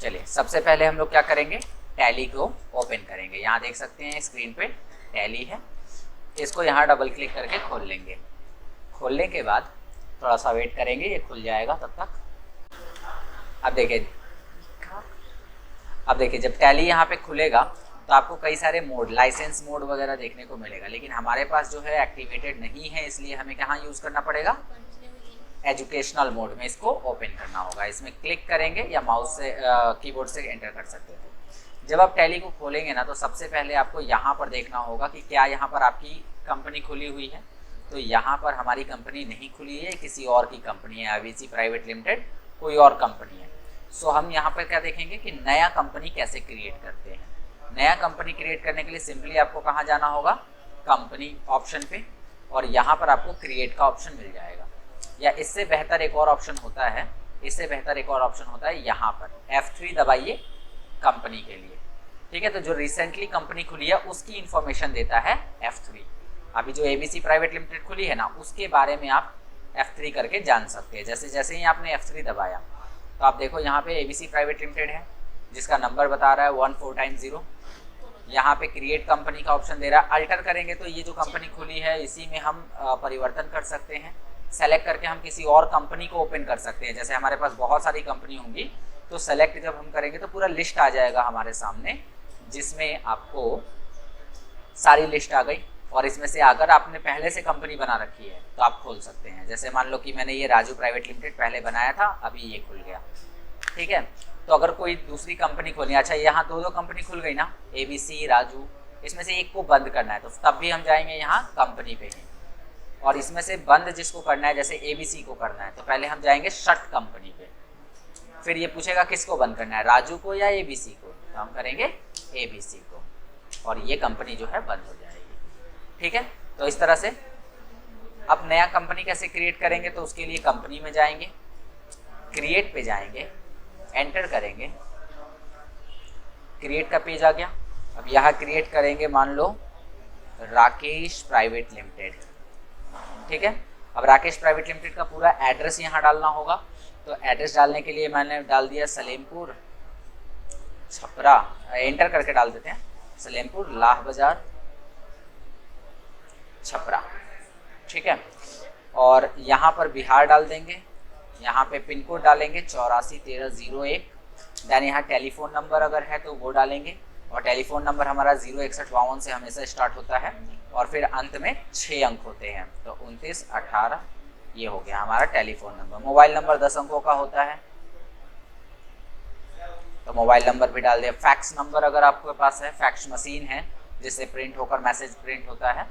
चलिए सबसे पहले हम लोग क्या करेंगे, टैली को ओपन करेंगे। यहाँ देख सकते हैं स्क्रीन पे टैली है, इसको यहाँ डबल क्लिक करके खोल लेंगे। खोलने के बाद थोड़ा सा वेट करेंगे, ये खुल जाएगा तब तक। अब देखिए जब टैली यहाँ पे खुलेगा तो आपको कई सारे मोड, लाइसेंस मोड वगैरह देखने को मिलेगा, लेकिन हमारे पास जो है एक्टिवेटेड नहीं है, इसलिए हमें कहाँ यूज़ करना पड़ेगा, एजुकेशनल मोड में इसको ओपन करना होगा। इसमें क्लिक करेंगे या माउस से कीबोर्ड से एंटर कर सकते हो। जब आप टैली को खोलेंगे ना तो सबसे पहले आपको यहाँ पर देखना होगा कि क्या यहाँ पर आपकी कंपनी खुली हुई है। तो यहाँ पर हमारी कंपनी नहीं खुली है, किसी और की कंपनी है, आईवीसी प्राइवेट लिमिटेड कोई और कंपनी है। सो हम यहाँ पर क्या देखेंगे कि नया कंपनी कैसे क्रिएट करते हैं। नया कंपनी क्रिएट करने के लिए सिंपली आपको कहाँ जाना होगा, कंपनी ऑप्शन पे, और यहाँ पर आपको क्रिएट का ऑप्शन मिल जाएगा। या इससे बेहतर एक और ऑप्शन होता है, यहाँ पर F3 दबाइए कंपनी के लिए। ठीक है, तो जो रिसेंटली कंपनी खुली है उसकी इंफॉर्मेशन देता है F3। अभी जो ABC प्राइवेट लिमिटेड खुली है ना, उसके बारे में आप F3 करके जान सकते हैं। जैसे जैसे ही आपने F3 दबाया तो आप देखो यहाँ पे ABC प्राइवेट लिमिटेड है, जिसका नंबर बता रहा है 1490। यहाँ पे क्रिएट कंपनी का ऑप्शन दे रहा है। अल्टर करेंगे तो ये जो कंपनी खुली है इसी में हम परिवर्तन कर सकते हैं। सेलेक्ट करके हम किसी और कंपनी को ओपन कर सकते हैं। जैसे हमारे पास बहुत सारी कंपनी होंगी तो सेलेक्ट जब हम करेंगे तो पूरा लिस्ट आ जाएगा हमारे सामने, जिसमें आपको सारी लिस्ट आ गई। और इसमें से अगर आपने पहले से कंपनी बना रखी है तो आप खोल सकते हैं। जैसे मान लो कि मैंने ये राजू प्राइवेट लिमिटेड पहले बनाया था, अभी ये खुल गया। ठीक है, तो अगर कोई दूसरी कंपनी खोलनी है, अच्छा यहाँ दो कंपनी खुल गई ना, ABC राजू, इसमें से एक को बंद करना है तो तब भी हम जाएंगे यहाँ कंपनी पे ही। और इसमें से बंद जिसको करना है, जैसे ABC को करना है, तो पहले हम जाएंगे शट कंपनी पे। फिर ये पूछेगा किसको बंद करना है, राजू को या ABC को, तो हम करेंगे ABC को, और ये कंपनी जो है बंद हो जाएगी। ठीक है, तो इस तरह से अब नया कंपनी कैसे क्रिएट करेंगे, तो उसके लिए कंपनी में जाएंगे, क्रिएट पे जाएंगे, एंटर करेंगे, क्रिएट का पेज आ गया। अब यहाँ क्रिएट करेंगे, मान लो राकेश प्राइवेट लिमिटेड। ठीक है, अब राकेश प्राइवेट लिमिटेड का पूरा एड्रेस यहाँ डालना होगा। तो एड्रेस डालने के लिए मैंने डाल दिया सलेमपुर छपरा, एंटर करके डाल देते हैं, सलेमपुर लाह बाजार छपरा। ठीक है, और यहाँ पर बिहार डाल देंगे, यहाँ पे पिन कोड डालेंगे 841301। देन यहाँ टेलीफोन नंबर अगर है तो वो डालेंगे, और टेलीफोन नंबर हमारा 06152 से हमेशा स्टार्ट होता है, और फिर अंत में 6 अंक होते हैं, तो 2918 ये हो गया हमारा टेलीफोन नंबर। मोबाइल नंबर 10 अंकों का होता है, तो मोबाइल नंबर भी डाल दिया। फैक्स नंबर अगर आपके पास है, फैक्स मशीन है जिससे प्रिंट होकर मैसेज प्रिंट होता है,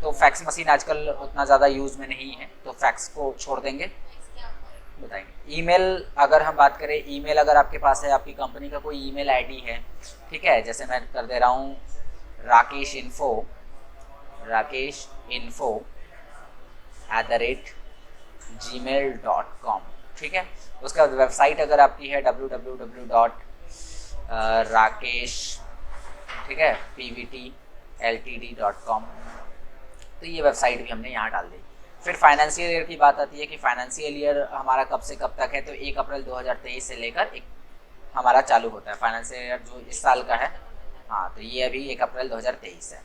तो फैक्स मशीन आजकल उतना ज़्यादा यूज़ में नहीं है, तो फैक्स को छोड़ देंगे। बताएंगे ईमेल, अगर हम बात करें ईमेल अगर आपके पास है, आपकी कंपनी का कोई ईमेल आईडी है, ठीक है, जैसे मैं कर दे रहा हूँ rakesh.info@gmail.com। ठीक है, उसके बाद वेबसाइट अगर आपकी है www.rakesh, ठीक है, pvtltd.com, तो ये वेबसाइट भी हमने यहाँ डाल दी। फिर फाइनेंशियल ईयर की बात आती है कि फाइनेंशियल ईयर हमारा कब से कब तक है, तो 1 अप्रैल 2023 से लेकर हमारा चालू होता है फाइनेंशियल ईयर जो इस साल का है। हाँ, तो ये अभी 1 अप्रैल 2023 है।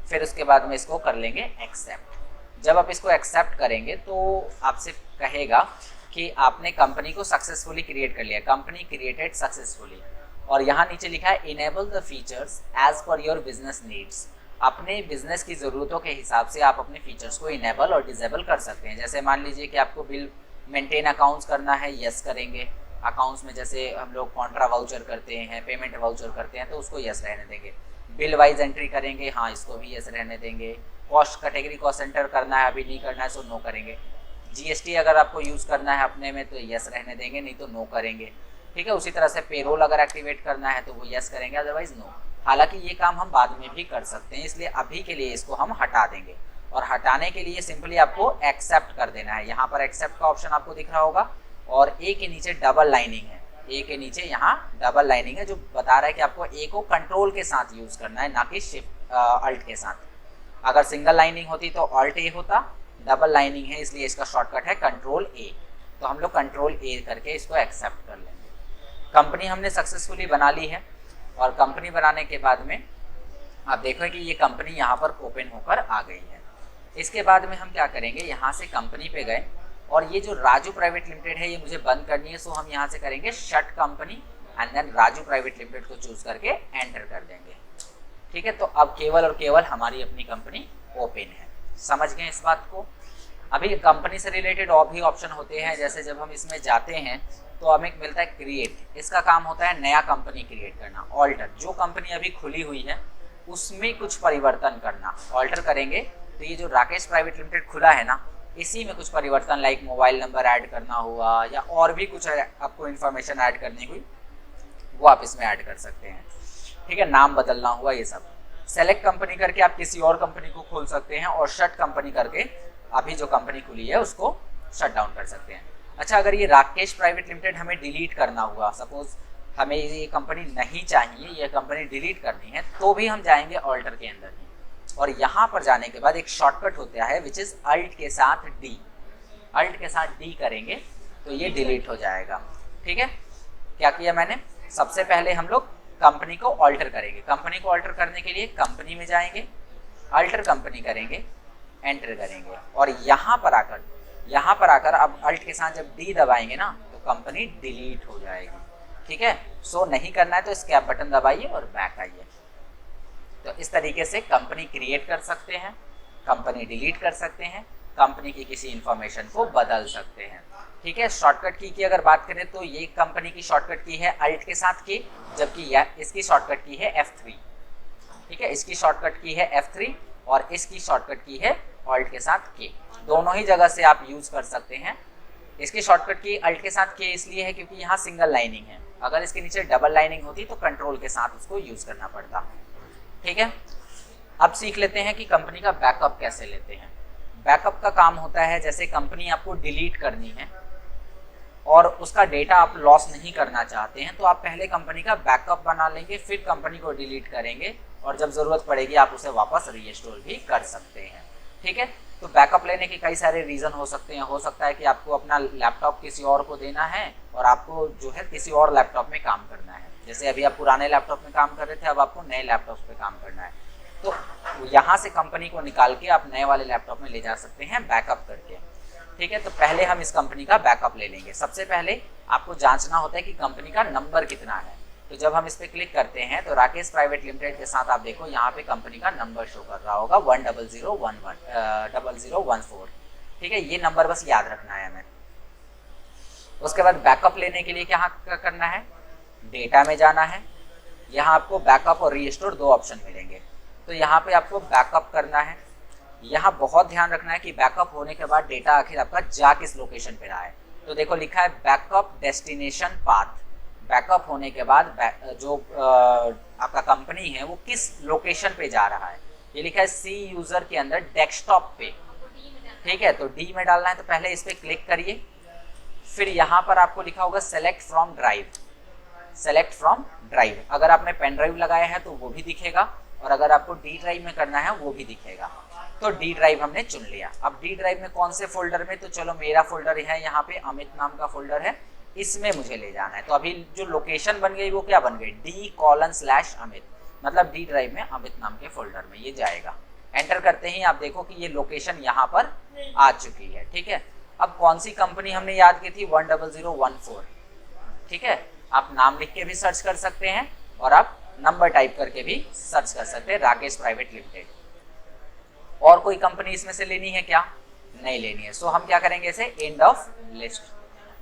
फिर उसके बाद में इसको कर लेंगे एक्सेप्ट। जब आप इसको एक्सेप्ट करेंगे तो आपसे कहेगा कि आपने कंपनी को सक्सेसफुली क्रिएट कर लिया, कंपनी क्रिएटेड सक्सेसफुली, और यहाँ नीचे लिखा है enable the features as per your business needs. अपने बिजनेस की ज़रूरतों के हिसाब से आप अपने फीचर्स को इनेबल और डिसेबल कर सकते हैं। जैसे मान लीजिए कि आपको बिल मेंटेन अकाउंट्स करना है, यस करेंगे। अकाउंट्स में जैसे हम लोग कॉन्ट्रा वाउचर करते हैं, पेमेंट वाउचर करते हैं, तो उसको यस रहने देंगे। बिल वाइज एंट्री करेंगे, हाँ इसको भी यस रहने देंगे। कॉस्ट कैटेगरी कॉस्ट सेंटर करना है, अभी नहीं करना है, सो नो करेंगे। GST अगर आपको यूज़ करना है अपने में तो यस रहने देंगे, नहीं तो नो करेंगे। ठीक है, उसी तरह से पेरोल अगर एक्टिवेट करना है तो वो यस करेंगे, अदरवाइज नो। हालांकि ये काम हम बाद में भी कर सकते हैं, इसलिए अभी के लिए इसको हम हटा देंगे। और हटाने के लिए सिंपली आपको एक्सेप्ट कर देना है। यहाँ पर एक्सेप्ट का ऑप्शन आपको दिख रहा होगा, और ए के नीचे डबल लाइनिंग है, ए के नीचे यहाँ डबल लाइनिंग है, जो बता रहा है कि आपको ए को कंट्रोल के साथ यूज़ करना है, ना कि शिफ्ट अल्ट के साथ। अगर सिंगल लाइनिंग होती तो ऑल्ट ए होता, डबल लाइनिंग है इसलिए इसका शॉर्टकट है कंट्रोल ए। तो हम लोग कंट्रोल ए करके इसको एक्सेप्ट कर लेंगे। कंपनी हमने सक्सेसफुली बना ली है और कंपनी बनाने के बाद में आप देखो कि ये कंपनी यहाँ पर ओपन होकर आ गई है। इसके बाद में हम क्या करेंगे, यहाँ से कंपनी पे गए और ये जो राजू प्राइवेट लिमिटेड है ये मुझे बंद करनी है, सो हम यहाँ से करेंगे shut company and then Raju private limited को चूज करके एंटर कर देंगे। ठीक है, तो अब केवल और केवल हमारी अपनी कंपनी ओपन है। समझ गए इस बात को। अभी कंपनी से रिलेटेड और भी ऑप्शन होते हैं, जैसे जब हम इसमें जाते हैं तो हमें मिलता है क्रिएट। इसका काम होता है नया कंपनी क्रिएट करना। ऑल्टर, जो कंपनी अभी खुली हुई है उसमें कुछ परिवर्तन करना। ऑल्टर करेंगे तो ये जो राकेश प्राइवेट लिमिटेड खुला है ना, इसी में कुछ परिवर्तन लाइक मोबाइल नंबर ऐड करना हुआ या और भी कुछ आपको इन्फॉर्मेशन ऐड करनी हुई वो आप इसमें ऐड कर सकते हैं। ठीक है, नाम बदलना हुआ ये सब। सेलेक्ट कंपनी करके आप किसी और कंपनी को खोल सकते हैं और शट कंपनी करके अभी जो कंपनी खुली है उसको शट डाउन कर सकते हैं। अच्छा, अगर ये राकेश प्राइवेट लिमिटेड हमें डिलीट करना हुआ, सपोज हमें ये कंपनी नहीं चाहिए, ये कंपनी डिलीट करनी है, तो भी हम जाएंगे ऑल्टर के अंदर ही और यहाँ पर जाने के बाद एक शॉर्टकट होता है विच इज अल्ट के साथ डी। अल्ट के साथ डी करेंगे तो ये डिलीट हो जाएगा। ठीक है, क्या किया मैंने, सबसे पहले हम लोग कंपनी को ऑल्टर करेंगे। कंपनी को ऑल्टर करने के लिए कंपनी में जाएंगे, अल्टर कंपनी करेंगे, एंटर करेंगे और यहाँ पर आकर अब अल्ट के साथ जब डी दबाएंगे ना तो कंपनी डिलीट हो जाएगी। ठीक है, सो नहीं करना है तो स्कैप बटन दबाइए और बैक आइए। तो इस तरीके से कंपनी क्रिएट कर सकते हैं, कंपनी डिलीट कर सकते हैं, कंपनी की किसी इंफॉर्मेशन को बदल सकते हैं। ठीक है, शॉर्टकट की अगर बात करें तो ये कंपनी की शॉर्टकट की है अल्ट के साथ की, जबकि इसकी शॉर्टकट की है F3। ठीक है, इसकी शॉर्टकट की है F3 और इसकी शॉर्टकट की है अल्ट के साथ के। दोनों ही जगह से आप यूज कर सकते हैं। इसकी शॉर्टकट की अल्ट के साथ के इसलिए है क्योंकि यहाँ सिंगल लाइनिंग है, अगर इसके नीचे डबल लाइनिंग होती तो कंट्रोल के साथ उसको यूज करना पड़ता। ठीक है, अब सीख लेते हैं कि कंपनी का बैकअप कैसे लेते हैं। बैकअप का काम होता है, जैसे कंपनी आपको डिलीट करनी है और उसका डेटा आप लॉस नहीं करना चाहते हैं तो आप पहले कंपनी का बैकअप बना लेंगे, फिर कंपनी को डिलीट करेंगे और जब ज़रूरत पड़ेगी आप उसे वापस रीस्टोर भी कर सकते हैं। ठीक है, तो बैकअप लेने के कई सारे रीज़न हो सकते हैं। हो सकता है कि आपको अपना लैपटॉप किसी और को देना है और आपको जो है किसी और लैपटॉप में काम करना है। जैसे अभी आप पुराने लैपटॉप में काम कर रहे थे, अब आपको नए लैपटॉप पे काम करना है, तो यहाँ से कंपनी को निकाल के आप नए वाले लैपटॉप में ले जा सकते हैं बैकअप करके। ठीक है, तो पहले हम इस कंपनी का बैकअप ले लेंगे। सबसे पहले आपको जांचना होता है कि कंपनी का नंबर कितना है। तो जब हम इस पर क्लिक करते हैं तो राकेश प्राइवेट लिमिटेड के साथ आप देखो यहाँ पे कंपनी का नंबर शो कर रहा होगा 10014। ठीक है, ये नंबर बस याद रखना है हमें। उसके बाद बैकअप लेने के लिए क्या करना है, डेटा में जाना है। यहाँ आपको बैकअप और रीस्टोर दो ऑप्शन मिलेंगे, तो यहाँ पे आपको बैकअप करना है। यहाँ बहुत ध्यान रखना है कि बैकअप होने के बाद डेटा आखिर आपका जा किस लोकेशन पे रहा है। तो देखो लिखा है बैकअप डेस्टिनेशन पाथ। बैकअप होने के बाद जो आपका कंपनी है वो किस लोकेशन पे जा रहा है, ये लिखा है सी यूजर के अंदर डेस्कटॉप पे। ठीक है, तो डी में डालना है, तो पहले इस पे क्लिक करिए। फिर यहाँ पर आपको लिखा होगा select from drive. Select from drive, अगर आपने पेन ड्राइव लगाया है तो वो भी दिखेगा और अगर आपको डी ड्राइव में करना है वो भी दिखेगा। तो डी ड्राइव हमने चुन लिया। अब डी ड्राइव में कौन से फोल्डर में, तो चलो मेरा फोल्डर है यहाँ पे, अमित नाम का फोल्डर है, इसमें मुझे ले जाना है। तो अभी जो लोकेशन बन गई वो क्या बन गई, D:/अमित, मतलब डी ड्राइव में अमित नाम के फोल्डर में ये जाएगा। एंटर करते ही आप देखो कि ये लोकेशन यहाँ पर आ चुकी है। ठीक है, अब कौन सी कंपनी हमने याद की थी, 10014। ठीक है, आप नाम लिख के भी सर्च कर सकते हैं और आप नंबर टाइप करके भी सर्च कर सकते हैं, राकेश प्राइवेट लिमिटेड। और कोई कंपनी इसमें से लेनी है क्या, नहीं लेनी है। सो हम क्या करेंगे, इसे एंड ऑफ लिस्ट।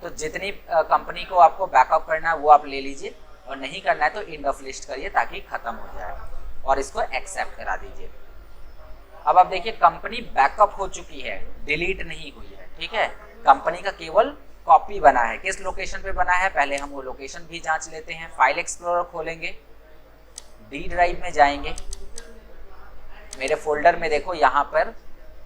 तो जितनी कंपनी को आपको बैकअप करना है वो आप ले लीजिए और नहीं करना है तो एंड ऑफ लिस्ट करिए ताकि खत्म हो जाए और इसको एक्सेप्ट करा दीजिए। अब आप देखिए कंपनी बैकअप हो चुकी है, डिलीट नहीं हुई है। ठीक है, कंपनी का केवल कॉपी बना है। किस लोकेशन पे बना है, पहले हम वो लोकेशन भी जांच लेते हैं। फाइल एक्सप्लोरर खोलेंगे, डी ड्राइव में जाएंगे, मेरे फोल्डर में देखो यहाँ पर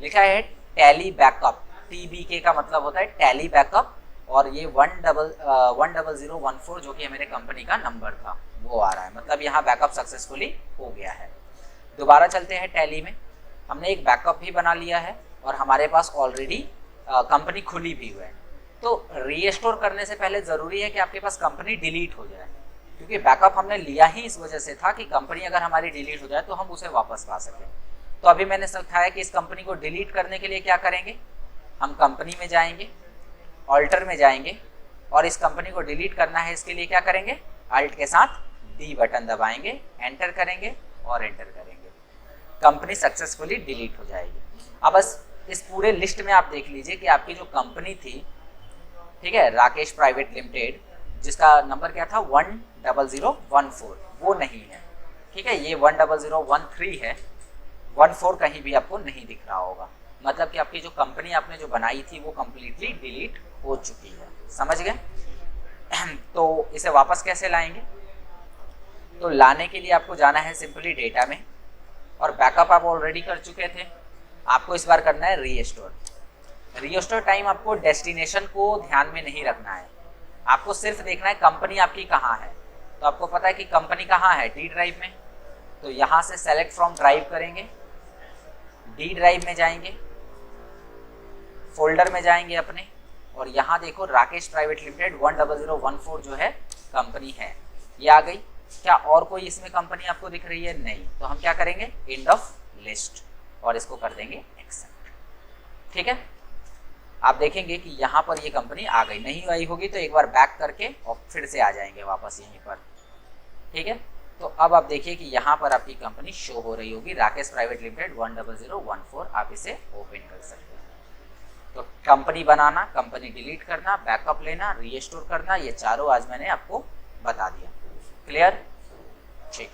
लिखा है टैली बैकअप। TBK का मतलब होता है टैली बैकअप और ये 10014 जो कि मेरे कंपनी का नंबर था वो आ रहा है, मतलब यहाँ बैकअप सक्सेसफुली हो गया है। दोबारा चलते हैं टैली में, हमने एक बैकअप भी बना लिया है और हमारे पास ऑलरेडी कंपनी खुली भी हुई है। तो रीस्टोर करने से पहले ज़रूरी है कि आपके पास कंपनी डिलीट हो जाए, क्योंकि बैकअप हमने लिया ही इस वजह से था कि कंपनी अगर हमारी डिलीट हो जाए तो हम उसे वापस पा सकें। तो अभी मैंने सिखाया कि इस कंपनी को डिलीट करने के लिए क्या करेंगे, हम कंपनी में जाएंगे, ऑल्टर में जाएंगे, और इस कंपनी को डिलीट करना है, इसके लिए क्या करेंगे, अल्ट के साथ डी बटन दबाएंगे, एंटर करेंगे और एंटर करेंगे, कंपनी सक्सेसफुली डिलीट हो जाएगी। अब बस इस पूरे लिस्ट में आप देख लीजिए कि आपकी जो कंपनी थी, ठीक है, राकेश प्राइवेट लिमिटेड, जिसका नंबर क्या था 10014, वो नहीं है, ठीक है, ये 10013 है, 14 कहीं भी आपको नहीं दिख रहा होगा, मतलब कि आपकी जो कंपनी आपने जो बनाई थी वो कंप्लीटली डिलीट हो चुकी है। समझ गए? तो इसे वापस कैसे लाएंगे? तो लाने के लिए आपको जाना है सिंपली डेटा में, और बैकअप आप ऑलरेडी कर चुके थे, आपको इस बार करना है रीस्टोर। रीस्टोर टाइम आपको डेस्टिनेशन को ध्यान में नहीं रखना है, आपको सिर्फ देखना है कंपनी आपकी कहाँ है। तो आपको पता है कि कंपनी कहाँ है, डी ड्राइव में, तो यहाँ से सेलेक्ट फ्रॉम ड्राइव करेंगे, डी ड्राइव में जाएंगे, फोल्डर में जाएंगे अपने, और यहाँ देखो राकेश प्राइवेट लिमिटेड 10014 जो है कंपनी है, ये आ गई। क्या और कोई इसमें कंपनी आपको दिख रही है? नहीं। तो हम क्या करेंगे, एंड ऑफ लिस्ट, और इसको कर देंगे एक्सेप्ट। ठीक है, आप देखेंगे कि यहाँ पर ये कंपनी आ गई, नहीं आई होगी तो एक बार बैक करके और फिर से आ जाएंगे वापस यहीं पर। ठीक है, तो अब आप देखिए कि यहाँ पर आपकी कंपनी शो हो रही होगी, राकेश प्राइवेट लिमिटेड 10014, आप इसे ओपन कर सकते हैं। तो कंपनी बनाना, कंपनी डिलीट करना, बैकअप लेना, रीस्टोर करना, ये चारों आज मैंने आपको बता दिया। क्लियर? ठीक।